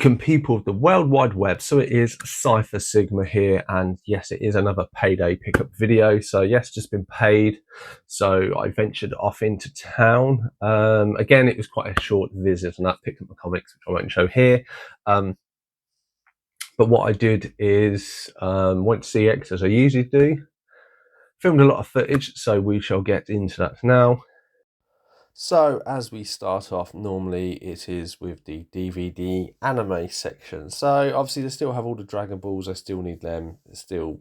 Welcome, people of the World Wide Web. So it is Cypher Sigma here, and yes, it is another Payday pickup video. So yes, just been paid. So I ventured off into town. Again, it was quite a short visit, and that picked up my comics, which I won't show here. But what I did is went to CX as I usually do. Filmed a lot of footage, so we shall get into that now. So as we start off, normally it is with the DVD anime section. So obviously they still have all the Dragon Balls. I still need them. It's still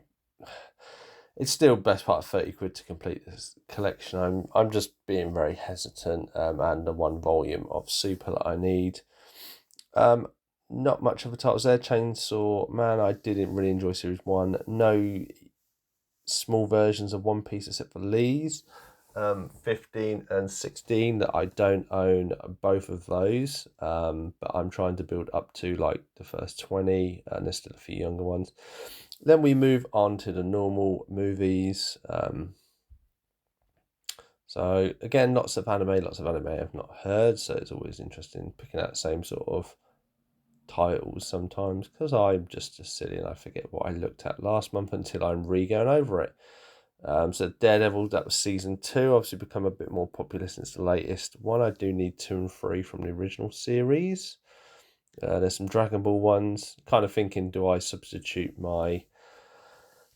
best part of 30 quid to complete this collection. I'm just being very hesitant. And the one volume of Super that I need. Not much of a titles there. Chainsaw Man, I didn't really enjoy Series 1. No small versions of One Piece except for Lee's. 15 and 16 that I don't own both of those, but I'm trying to build up to like the first 20, and there's still a few younger ones. Then we move on to the normal movies. So again, lots of anime I've not heard, so it's always interesting picking out the same sort of titles sometimes, because I'm just silly and I forget what I looked at last month until I'm re-going over it. So Daredevil, that was season 2, obviously become a bit more popular since the latest one. I do need 2 and 3 from the original series. There's some Dragon Ball ones. Kind of thinking, do I substitute my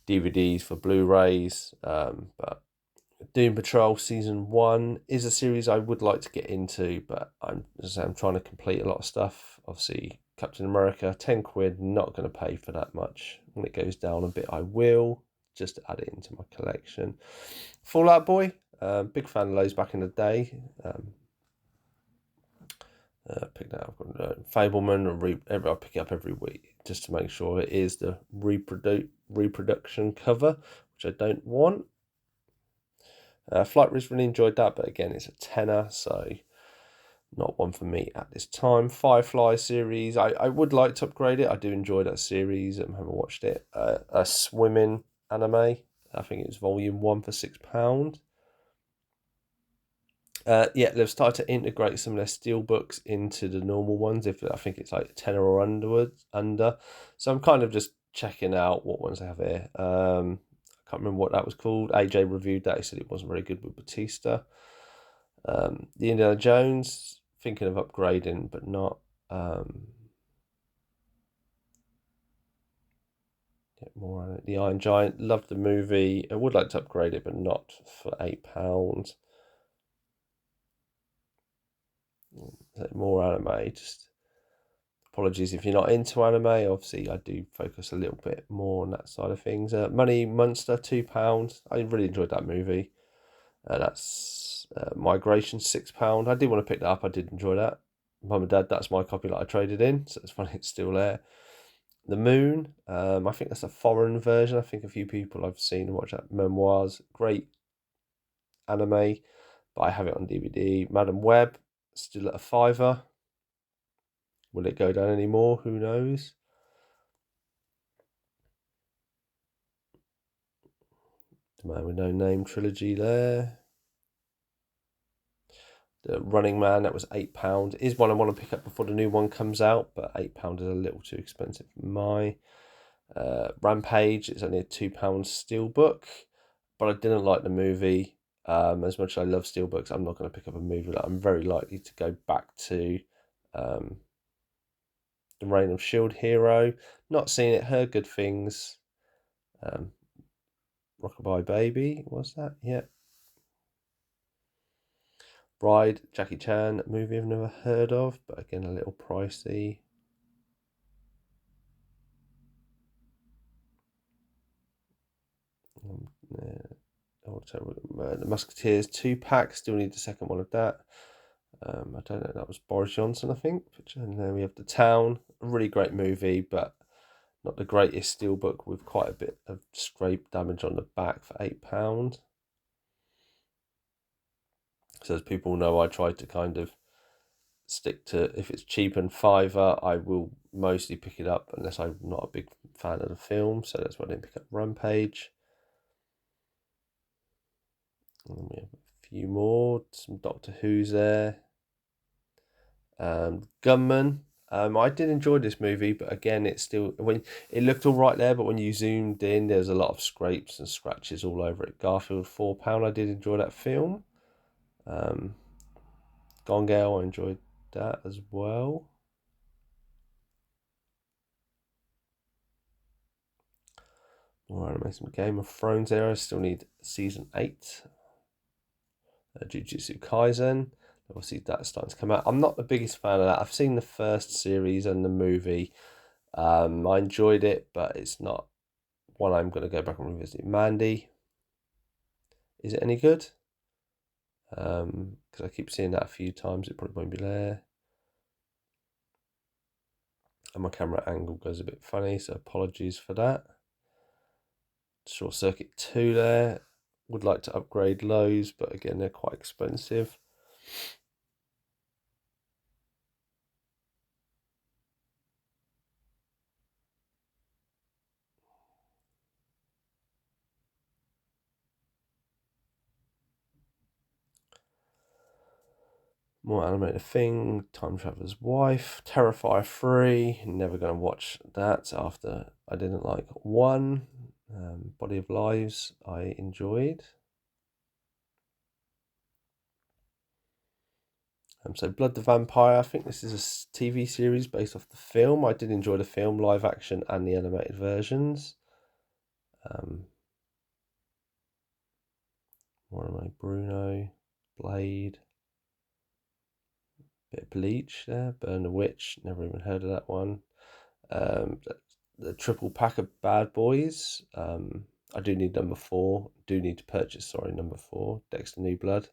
DVDs for Blu-rays? But Doom Patrol season 1 is a series I would like to get into, but I'm trying to complete a lot of stuff. Obviously, Captain America, 10 quid, not going to pay for that much. When it goes down a bit, I will, just to add it into my collection. Fall Out Boy, big fan of those back in the day. Pick that up. Fableman, I pick it up every week just to make sure it is the reproduction cover, which I don't want. Flight Risk, really enjoyed that, but again, it's a tenner, so not one for me at this time. Firefly series, I would like to upgrade it. I do enjoy that series. I haven't watched it. A swimming anime, I think it was volume 1 for £6. Yeah, they've started to integrate some of their steelbooks into the normal ones. If I think it's like 10 or under. So I'm kind of just checking out what ones they have here. I can't remember what that was called. AJ reviewed that. He said it wasn't very good with Batista. The Indiana Jones, thinking of upgrading, but not. Get more on it. The Iron Giant, loved the movie. I would like to upgrade it, but not for £8. More anime. Just apologies if you're not into anime. Obviously, I do focus a little bit more on that side of things. Money Monster, £2. I really enjoyed that movie. That's Migration, £6. I did want to pick that up. I did enjoy that. Mum and Dad, that's my copy that I traded in, so it's funny it's still there. The Moon, I think that's a foreign version. I think a few people I've seen watch that. Memoirs, great anime, but I have it on DVD. Madam Web, still at a £5. Will it go down anymore? Who knows? The Man with No Name trilogy there. The Running Man, that was £8. Is one I want to pick up before the new one comes out, but £8 is a little too expensive for my. Rampage, it's only a £2 steelbook, but I didn't like the movie. As much as I love steelbooks, I'm not going to pick up a movie that I'm very likely to go back to. The Reign of Shield Hero, not seen it, heard good things. Rockabye Baby, was that? Yeah. Bride, Jackie Chan, movie I've never heard of, but again a little pricey. The Musketeers 2-pack, still need the second one of that. I don't know, that was Boris Johnson, I think. And then we have The Town, a really great movie, but not the greatest steelbook, with quite a bit of scrape damage on the back for £8. So as people know, I try to kind of stick to, if it's cheap and £5, I will mostly pick it up unless I'm not a big fan of the film. So that's why I didn't pick up Rampage. And then we have a few more, some Doctor Who's there. Gunman, I did enjoy this movie, but again, it's still when it looked all right there, but when you zoomed in, there's a lot of scrapes and scratches all over it. Garfield £4. I did enjoy that film. Um, Gone Girl, I enjoyed that as well. More anime, some Game of Thrones there. I still need season 8. Jujutsu Kaisen. Obviously, that's starting to come out. I'm not the biggest fan of that. I've seen the first series and the movie. I enjoyed it, but it's not one I'm going to go back and revisit. Mandy, is it any good? Because I keep seeing that a few times. It probably won't be there. And my camera angle goes a bit funny, so apologies for that. Short Circuit 2 there. Would like to upgrade those, but again, they're quite expensive. More animated thing, Time Traveler's Wife, Terrifier 3, never going to watch that after I didn't like 1. Body of Lies, I enjoyed. So Blood the Vampire, I think this is a TV series based off the film. I did enjoy the film, live action and the animated versions. More of my Bruno, Blade, bit of Bleach there, Burn the Witch, never even heard of that one. The triple pack of Bad Boys. I do need number 4. Do need to purchase, sorry, number 4, Dexter New Blood.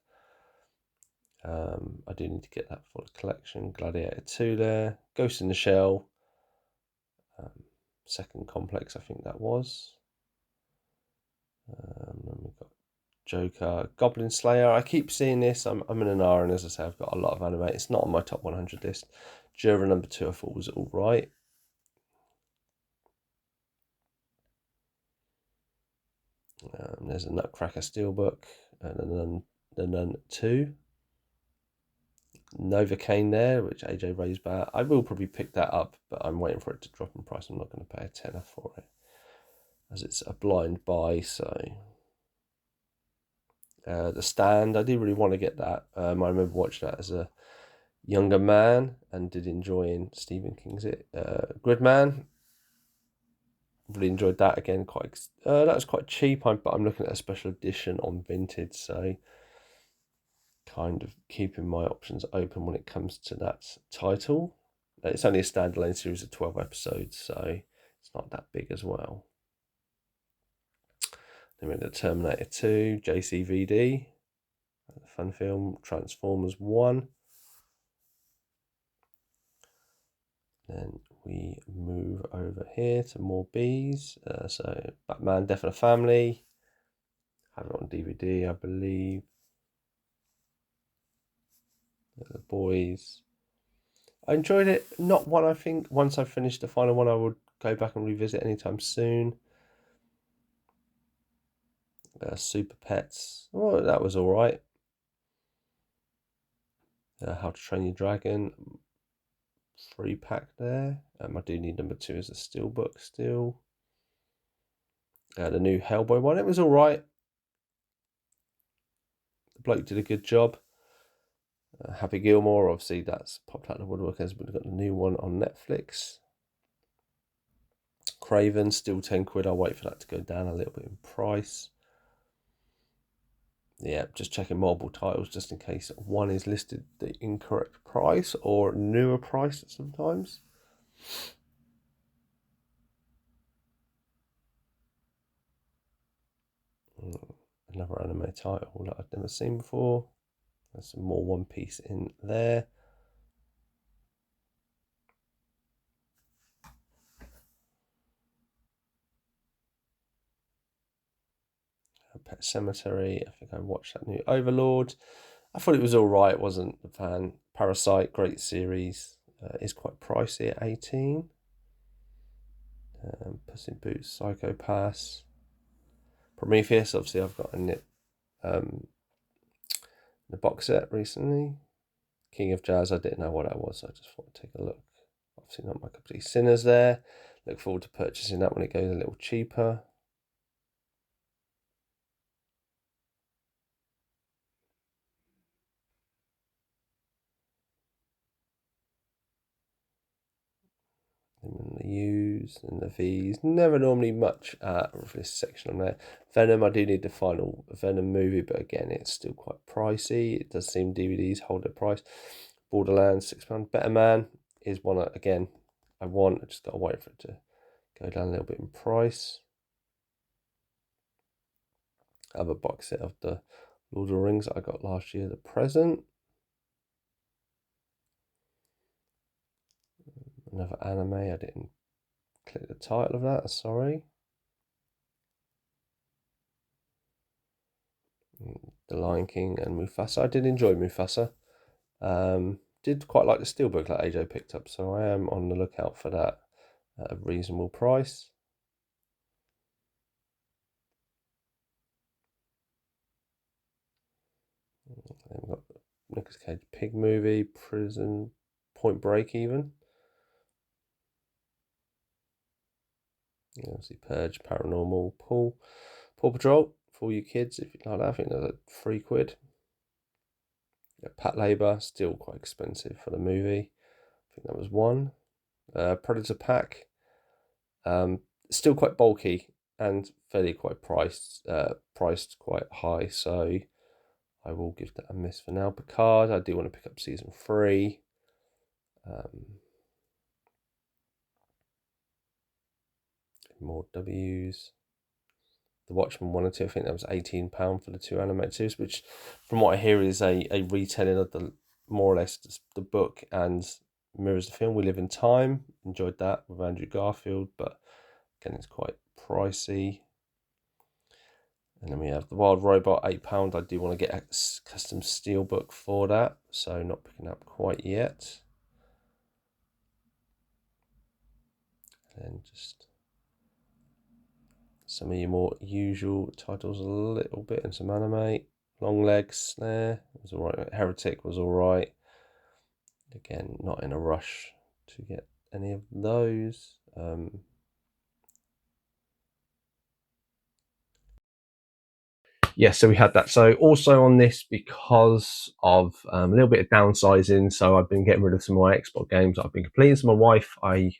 I do need to get that for the collection. Gladiator 2 there. Ghost in the Shell. Second Complex, I think that was. Then we've got Joker, Goblin Slayer. I keep seeing this. I'm in an R, and as I say, I've got a lot of anime. It's not on my top 100 list. Juror number 2, I thought was all right. There's a Nutcracker Steelbook, and the Nun 2. Novocaine there, which AJ raised back. I will probably pick that up, but I'm waiting for it to drop in price. I'm not going to pay a tenner for it, as it's a blind buy. So The Stand, I do really want to get that. I remember watching that as a younger man and did enjoy Stephen King's Gridman. Really enjoyed that again. That was quite cheap, but I'm looking at a special edition on Vinted, so kind of keeping my options open when it comes to that title. It's only a standalone series of 12 episodes, so it's not that big as well. Then we had Terminator 2, JCVD, fun film, Transformers 1. Then we move over here to more Bs. So Batman, Death of the Family. Have it on DVD, I believe. The Boys. I enjoyed it. Not one I think once I finished the final one I would go back and revisit anytime soon. Super Pets. Oh, that was all right. How to Train Your Dragon. 3-pack there. I do need number 2 as a steelbook still. The new Hellboy one. It was all right. The bloke did a good job. Happy Gilmore, obviously that's popped out of the woodwork as we've got the new one on Netflix. Craven, still 10 quid. I'll wait for that to go down a little bit in price. Yeah, just checking multiple titles just in case one is listed the incorrect price or newer price sometimes. Another anime title that I've never seen before. There's some more One Piece in there. Pet Cemetery. I think I watched that new Overlord. I thought it was all right. Wasn't a fan. Parasite, great series. Is quite pricey at 18. Puss in Boots, Psycho Pass. Prometheus, obviously I've got in it. The box set recently. King of Jazz, I didn't know what that was, so I just thought I'd take a look. obviously not my cup of tea. Sinners there. Look forward to purchasing that when it goes a little cheaper. And the U's and the V's. Never normally much of this section on there. Venom, I do need the final Venom movie, but again, it's still quite pricey. It does seem DVDs hold their price. Borderlands, £6. Better Man is one, again, I want. I just got to wait for it to go down a little bit in price. I have a box set of the Lord of the Rings that I got last year, the present. Another anime, I didn't click the title of that, sorry. The Lion King and Mufasa. I did enjoy Mufasa. Did quite like the steelbook that AJ picked up, so I am on the lookout for that at a reasonable price. Then we've got Nicolas Cage Pig movie, Prison, Point Break even. Obviously Purge, Paranormal, Paw Patrol for all you kids if you like that. I think they're £3. Pat Labor, still quite expensive for the movie. I think that was one. Predator Pack, still quite bulky and fairly quite priced quite high, so I will give that a miss for now. Picard, I do want to pick up season 3. More W's. The Watchmen 1 and 2, I think that was £18 for the 2 animated series, which from what I hear is a retelling of the more or less the book and mirrors the film. We Live in Time, enjoyed that with Andrew Garfield, but again it's quite pricey. And then we have The Wild Robot, £8. I do want to get a custom steelbook for that, so not picking up quite yet. And then just some of your more usual titles a little bit, and some anime. Longlegs, Snare was alright. Heretic was alright. Again, not in a rush to get any of those. So we had that. So also on this, because of a little bit of downsizing, so I've been getting rid of some of my Xbox games I've been completing. So my wife, I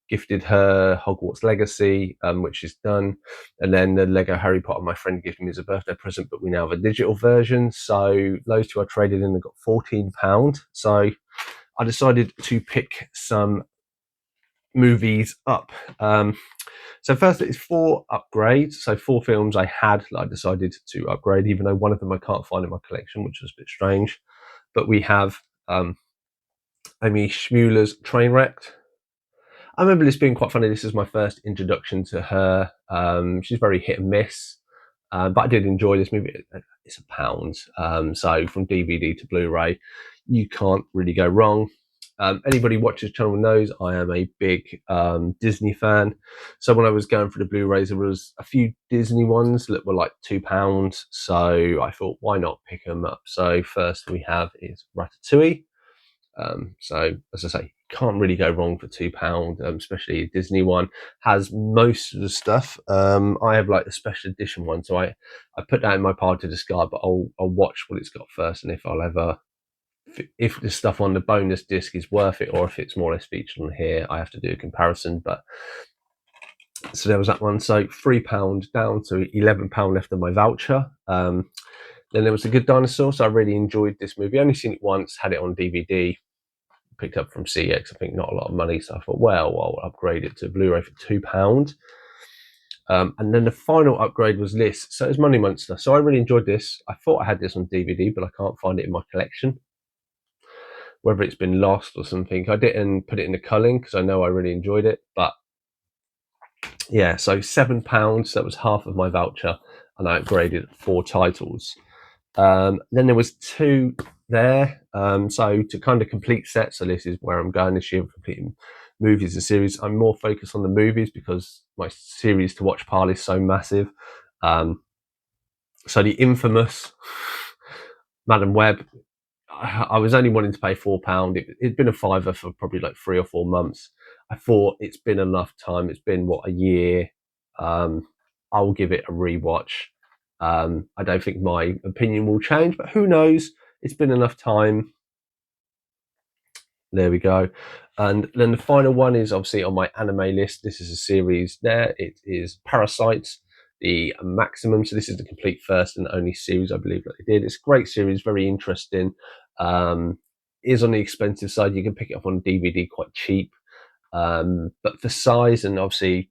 gifted her Hogwarts Legacy, which is done, and then the Lego Harry Potter my friend gifted me as a birthday present, but we now have a digital version, so those two I traded in and got £14. So I decided to pick some movies up. So first it's 4 upgrades, so 4 films I had that I decided to upgrade, even though one of them I can't find in my collection, which was a bit strange. But we have Amy Schmuller's Trainwrecked. I remember this being quite funny. This is my first introduction to her. She's very hit and miss, but I did enjoy this movie. It's £1, so from DVD to Blu-ray, you can't really go wrong. Anybody watches the channel knows I am a big Disney fan. So when I was going for the Blu-rays, there was a few Disney ones that were like £2. So I thought, why not pick them up? So first we have is Ratatouille. So as I say, can't really go wrong for £2, especially a Disney one. Has most of the stuff. I have like the special edition one, so I put that in my pile to discard, but I'll watch what it's got first, and if the stuff on the bonus disc is worth it, or if it's more or less featured on here, I have to do a comparison. But so there was that one. So £3 down to £11 left of my voucher. Then there was The Good Dinosaur. So I really enjoyed this movie. Only seen it once, had it on DVD. Picked up from CX, I think not a lot of money, so I thought, well, I'll upgrade it to Blu-ray for £2. And then the final upgrade was this. So it's Money Monster. So I really enjoyed this. I thought I had this on DVD, but I can't find it in my collection. Whether it's been lost or something. I didn't put it in the culling because I know I really enjoyed it. But yeah, so £7. That was half of my voucher, and I upgraded 4 titles. Then there was 2 there. So to kind of complete set, so this is where I'm going this year, completing movies and series. I'm more focused on the movies because my series to watch pile is so massive. So the infamous Madam Web, I was only wanting to pay £4. It'd been a fiver for probably like 3 or 4 months. I thought it's been enough time. It's been what, a year. I'll give it a rewatch. I don't think my opinion will change, but who knows? It's been enough time. There we go. And then the final one is obviously on my anime list. This is a series there. It is Parasites, the maximum. So this is the complete first and only series I believe that they did. It's a great series, very interesting. Is on the expensive side. You can pick it up on DVD quite cheap. But for size and obviously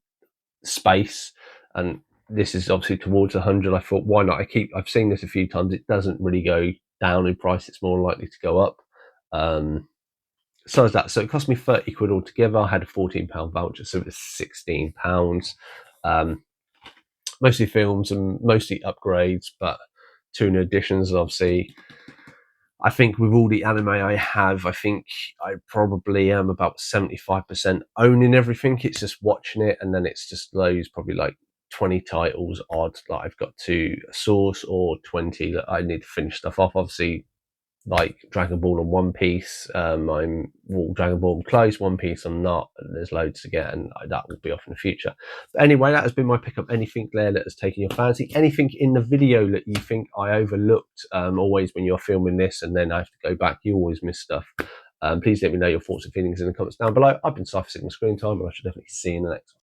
space, and this is obviously towards 100, I thought, why not? I've seen this a few times. It doesn't really go down in price. It's more likely to go up. So is that. So it cost me 30 quid altogether. I had a £14 voucher, so it was £16. Um, Mostly films and mostly upgrades, but two new editions. Obviously, I think with all the anime I have, I think I probably am about 75% owning everything. It's just watching it, and then it's just those probably like 20 titles odd that I've got to source, or 20 that I need to finish stuff off. Obviously, like Dragon Ball and One Piece. Dragon Ball I'm close, One Piece I'm not. There's loads to get, and that will be off in the future. But anyway, that has been my pickup. Anything there that has taken your fancy? Anything in the video that you think I overlooked? Always when you're filming this, and then I have to go back, you always miss stuff. Please let me know your thoughts and feelings in the comments down below. I've been Cypher Sigma Screen Time, and I should definitely see you in the next one.